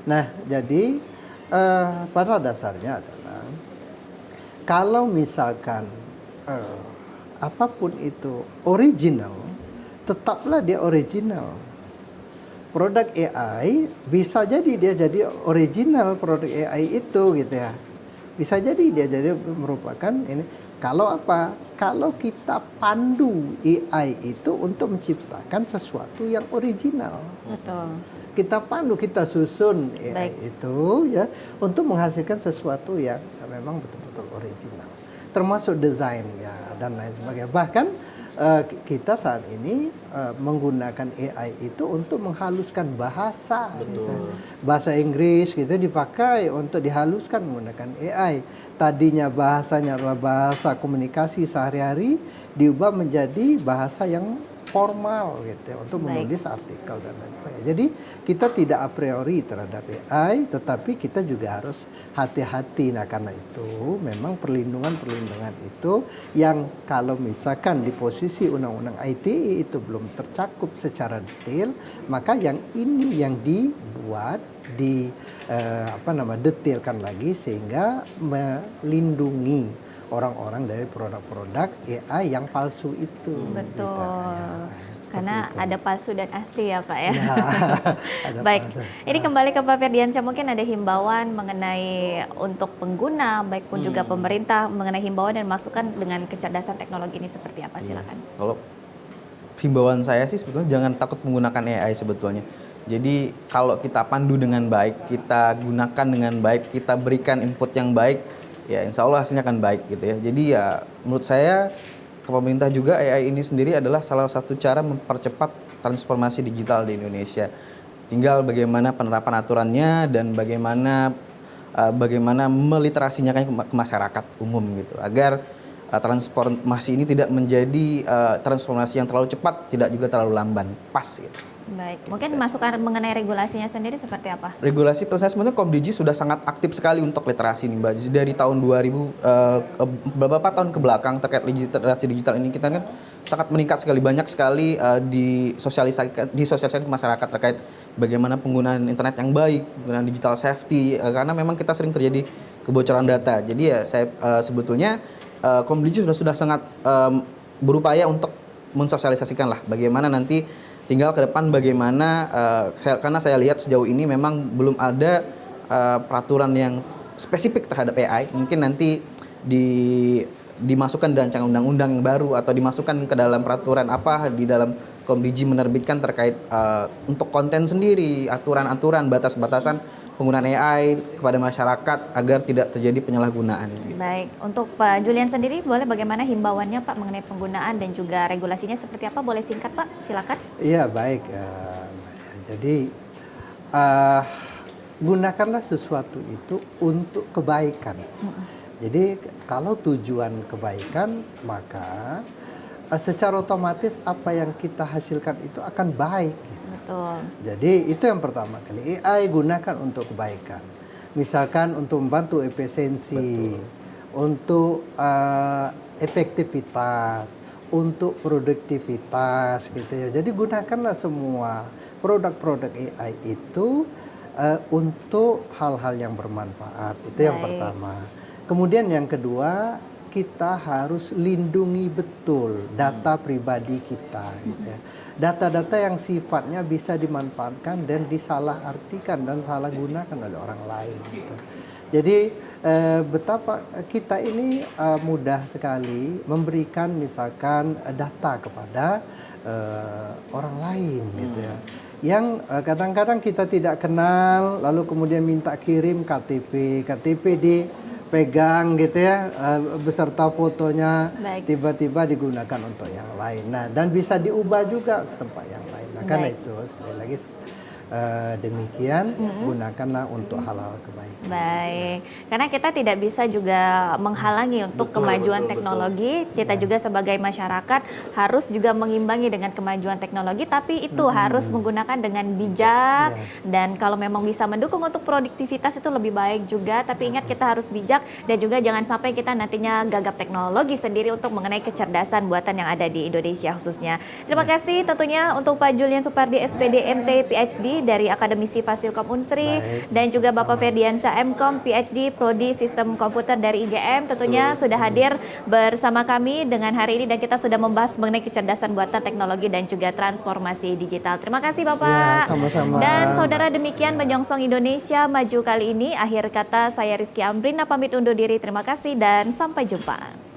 Nah, jadi pada dasarnya adalah kalau misalkan apapun itu original, tetaplah dia original. Produk AI bisa jadi dia jadi original produk AI itu gitu ya. Bisa jadi dia jadi merupakan ini. Kalau apa? Kalau kita pandu AI itu untuk menciptakan sesuatu yang original. Betul. Kita pandu, kita susun AI itu ya untuk menghasilkan sesuatu yang memang betul-betul original, termasuk desainnya dan lain sebagainya. Bahkan kita saat ini menggunakan AI itu untuk menghaluskan bahasa. Gitu. Bahasa Inggris gitu dipakai untuk dihaluskan menggunakan AI. Tadinya bahasanya adalah bahasa komunikasi sehari-hari, diubah menjadi bahasa yang formal gitu untuk menulis artikel dan lain sebagainya. Jadi kita tidak a priori terhadap AI, tetapi kita juga harus hati-hati. Nah, karena itu memang perlindungan itu yang kalau misalkan di posisi Undang-Undang ITE itu belum tercakup secara detail, maka yang ini yang dibuat detailkan lagi sehingga melindungi orang-orang dari produk-produk AI yang palsu itu. Betul. Gitu. Karena itu. ada palsu dan asli ya Pak ya. Baik. Palsu. Ini kembali ke Pak Firdiansyah, mungkin ada himbauan mengenai untuk pengguna, baik pun juga pemerintah mengenai himbauan dan masukan dengan kecerdasan teknologi ini seperti apa? Silakan. Kalau himbauan saya sih sebetulnya jangan takut menggunakan AI sebetulnya. Jadi kalau kita pandu dengan baik, kita gunakan dengan baik, kita berikan input yang baik, ya insya Allah hasilnya akan baik gitu ya. Jadi ya menurut saya ke pemerintah juga AI ini sendiri adalah salah satu cara mempercepat transformasi digital di Indonesia. Tinggal bagaimana penerapan aturannya dan bagaimana meliterasinya ke masyarakat umum gitu, agar transformasi ini tidak menjadi transformasi yang terlalu cepat, tidak juga terlalu lamban, pas gitu. Baik, mungkin masukan mengenai regulasinya sendiri seperti apa? Regulasi saya sebenarnya Komdigi sudah sangat aktif sekali untuk literasi nih Mbak. Jadi dari tahun 2000 beberapa tahun ke belakang terkait literasi digital ini kita kan sangat meningkat sekali, banyak sekali disosialisasikan ke masyarakat terkait bagaimana penggunaan internet yang baik, penggunaan digital safety, karena memang kita sering terjadi kebocoran data. Jadi ya saya sebetulnya Komdigi sudah sangat berupaya untuk mensosialisasikan lah bagaimana nanti. Tinggal ke depan bagaimana, karena saya lihat sejauh ini memang belum ada peraturan yang spesifik terhadap AI. Mungkin nanti dimasukkan dalam rancangan undang-undang yang baru atau dimasukkan ke dalam peraturan apa di dalam Komdigi menerbitkan terkait untuk konten sendiri, aturan-aturan, batas-batasan penggunaan AI kepada masyarakat agar tidak terjadi penyalahgunaan. Baik, untuk Pak Julian sendiri boleh bagaimana himbauannya Pak mengenai penggunaan dan juga regulasinya seperti apa? Boleh singkat Pak, silakan. Iya baik, jadi gunakanlah sesuatu itu untuk kebaikan. Jadi kalau tujuan kebaikan maka secara otomatis apa yang kita hasilkan itu akan baik. Betul. Jadi itu yang pertama kali, AI gunakan untuk kebaikan. Misalkan untuk membantu efisiensi, untuk efektivitas, untuk produktivitas gitu ya. Jadi gunakanlah semua produk-produk AI itu untuk hal-hal yang bermanfaat. Itu yang pertama. Kemudian yang kedua, kita harus lindungi betul data pribadi kita gitu ya. Data-data yang sifatnya bisa dimanfaatkan dan disalahartikan dan salah gunakan oleh orang lain gitu. Jadi betapa kita ini mudah sekali memberikan misalkan data kepada orang lain gitu ya. Yang kadang-kadang kita tidak kenal lalu kemudian minta kirim KTP dipegang gitu ya, beserta fotonya, tiba-tiba digunakan untuk yang lain. Nah, dan bisa diubah juga ke tempat yang lain. Nah, karena itu sekali lagi demikian, gunakanlah untuk hal-hal kebaikan. Baik, karena kita tidak bisa juga menghalangi untuk kemajuan teknologi. Kita juga sebagai masyarakat harus juga mengimbangi dengan kemajuan teknologi, tapi itu harus menggunakan dengan bijak. Dan kalau memang bisa mendukung untuk produktivitas itu lebih baik juga. Tapi ingat kita harus bijak dan juga jangan sampai kita nantinya gagap teknologi sendiri untuk mengenai kecerdasan buatan yang ada di Indonesia khususnya. Terima kasih tentunya untuk Pak Julian Supardi SPD MT PhD dari Akademisi Fasilkom Unsri dan juga Bapak Ferdiansyah MKom PhD Prodi Sistem Komputer dari IGM tentunya sudah hadir bersama kami dengan hari ini dan kita sudah membahas mengenai kecerdasan buatan teknologi dan juga transformasi digital. Terima kasih Bapak. Ya, sama-sama. Dan saudara, demikian Menyongsong Indonesia Maju kali ini. Akhir kata saya Rizky Amrina pamit undur diri. Terima kasih dan sampai jumpa.